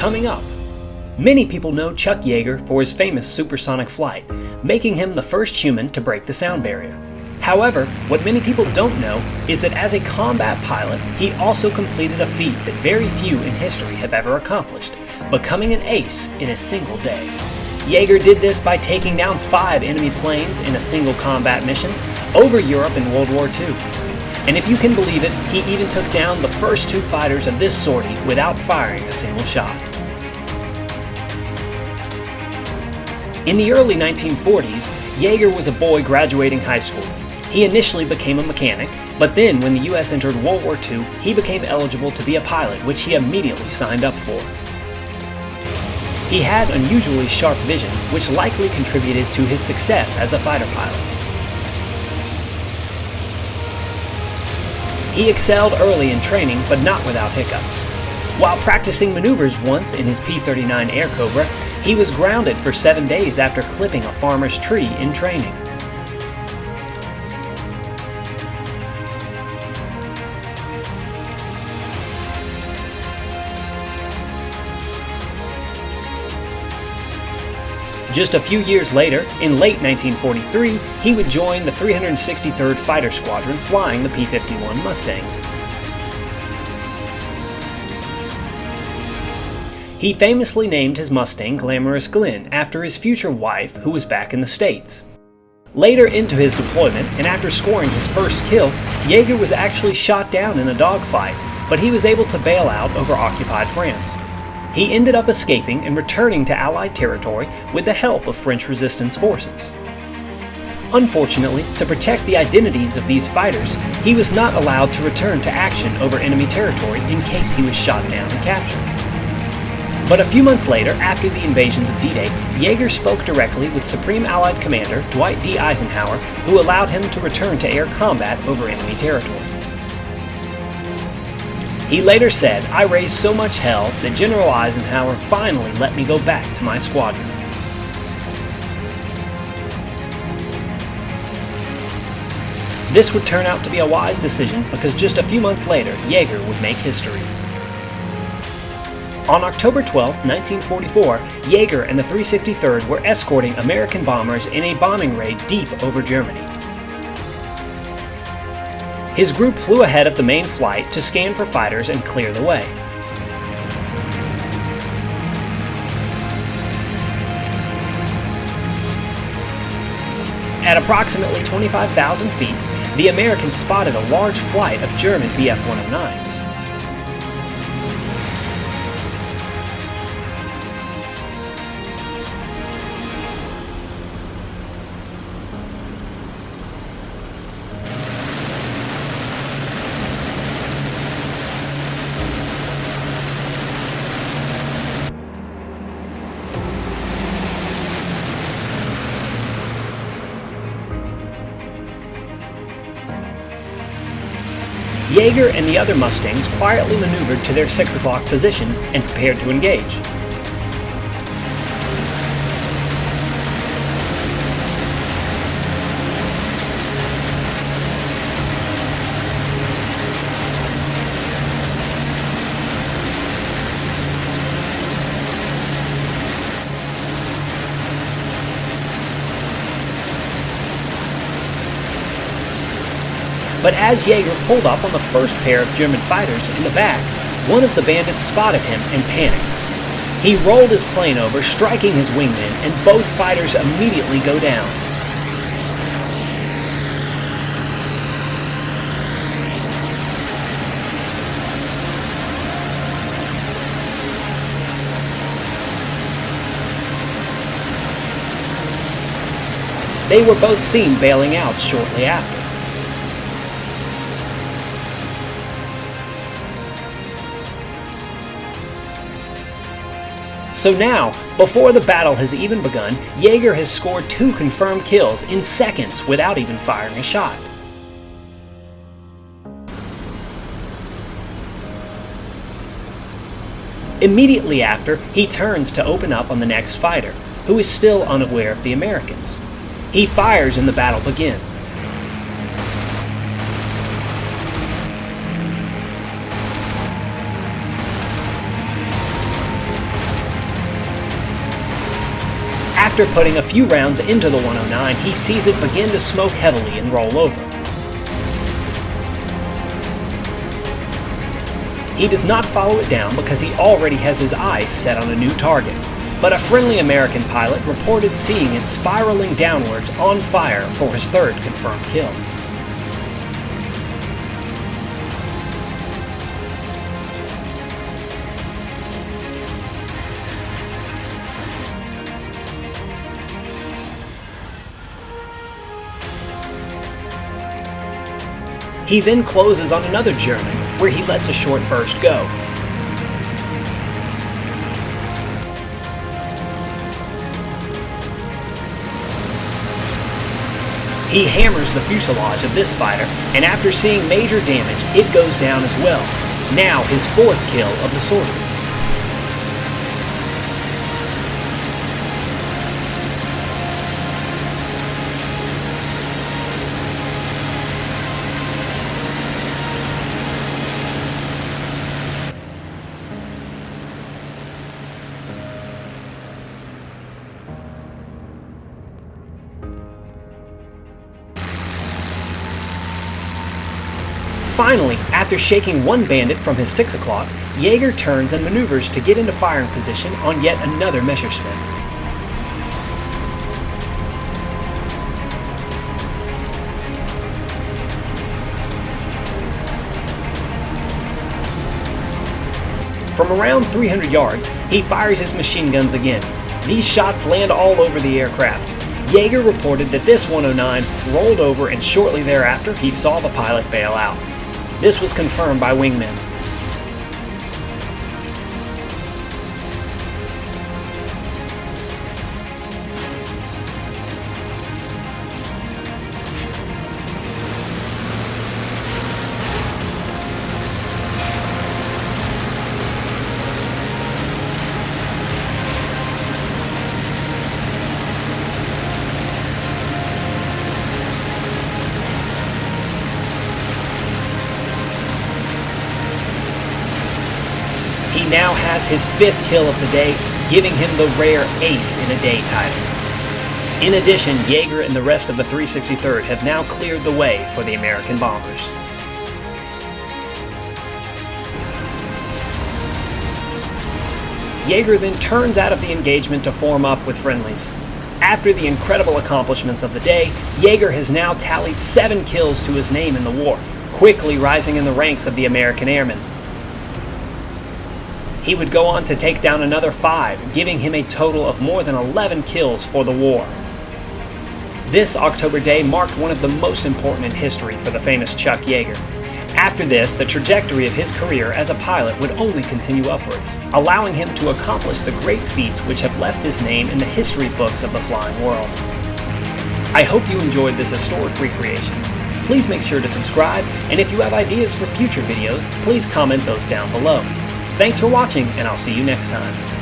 coming up. Many people know Chuck Yeager for his famous supersonic flight, making him the first human to break the sound barrier. However, what many people don't know is that as a combat pilot, he also completed a feat that very few in history have ever accomplished, becoming an ace in a single day. Yeager did this by taking down 5 enemy planes in a single combat mission over Europe in World War II. And if you can believe it, he even took down the first 2 fighters of this sortie without firing a single shot. In the early 1940s, Yeager was a boy graduating high school. He initially became a mechanic, but then when the US entered World War II, he became eligible to be a pilot, which he immediately signed up for. He had unusually sharp vision, which likely contributed to his success as a fighter pilot. He excelled early in training, but not without hiccups. While practicing maneuvers once in his P-39 Air Cobra, he was grounded for 7 days after clipping a farmer's tree in training. Just a few years later, in late 1943, he would join the 363rd Fighter Squadron flying the P-51 Mustangs. He famously named his Mustang Glamorous Glen after his future wife, who was back in the States. Later into his deployment, and after scoring his first kill, Yeager was actually shot down in a dogfight, but he was able to bail out over occupied France. He ended up escaping and returning to Allied territory with the help of French resistance forces. Unfortunately, to protect the identities of these fighters, he was not allowed to return to action over enemy territory in case he was shot down and captured. But a few months later, after the invasions of D-Day, Yeager spoke directly with Supreme Allied Commander Dwight D. Eisenhower, who allowed him to return to air combat over enemy territory. He later said, "I raised so much hell that General Eisenhower finally let me go back to my squadron." This would turn out to be a wise decision because just a few months later, Yeager would make history. On October 12, 1944, Yeager and the 363rd were escorting American bombers in a bombing raid deep over Germany. His group flew ahead of the main flight to scan for fighters and clear the way. At approximately 25,000 feet, the Americans spotted a large flight of German Bf-109s. Yeager and the other Mustangs quietly maneuvered to their 6 o'clock position and prepared to engage. But as Yeager pulled up on the first pair of German fighters in the back, one of the bandits spotted him and panicked. He rolled his plane over, striking his wingman, and both fighters immediately go down. They were both seen bailing out shortly after. So now, before the battle has even begun, Yeager has scored 2 confirmed kills in seconds without even firing a shot. Immediately after, he turns to open up on the next fighter, who is still unaware of the Americans. He fires and the battle begins. After putting a few rounds into the 109, he sees it begin to smoke heavily and roll over. He does not follow it down because he already has his eyes set on a new target, but a friendly American pilot reported seeing it spiraling downwards on fire for his third confirmed kill. He then closes on another German, where he lets a short burst go. He hammers the fuselage of this fighter, and after seeing major damage, it goes down as well. Now his fourth kill of the sortie. Finally, after shaking one bandit from his 6 o'clock, Yeager turns and maneuvers to get into firing position on yet another Messerschmitt. From around 300 yards, he fires his machine guns again. These shots land all over the aircraft. Yeager reported that this 109 rolled over, and shortly thereafter he saw the pilot bail out. This was confirmed by wingmen. He now has his 5th kill of the day, giving him the rare Ace in a Day title. In addition, Yeager and the rest of the 363rd have now cleared the way for the American bombers. Yeager then turns out of the engagement to form up with friendlies. After the incredible accomplishments of the day, Yeager has now tallied 7 kills to his name in the war, quickly rising in the ranks of the American airmen. He would go on to take down another 5, giving him a total of more than 11 kills for the war. This October Day marked one of the most important in history for the famous Chuck Yeager. After this, the trajectory of his career as a pilot would only continue upwards, allowing him to accomplish the great feats which have left his name in the history books of the flying world. I hope you enjoyed this historic recreation. Please make sure to subscribe, and if you have ideas for future videos, please comment those down below. Thanks for watching, and I'll see you next time.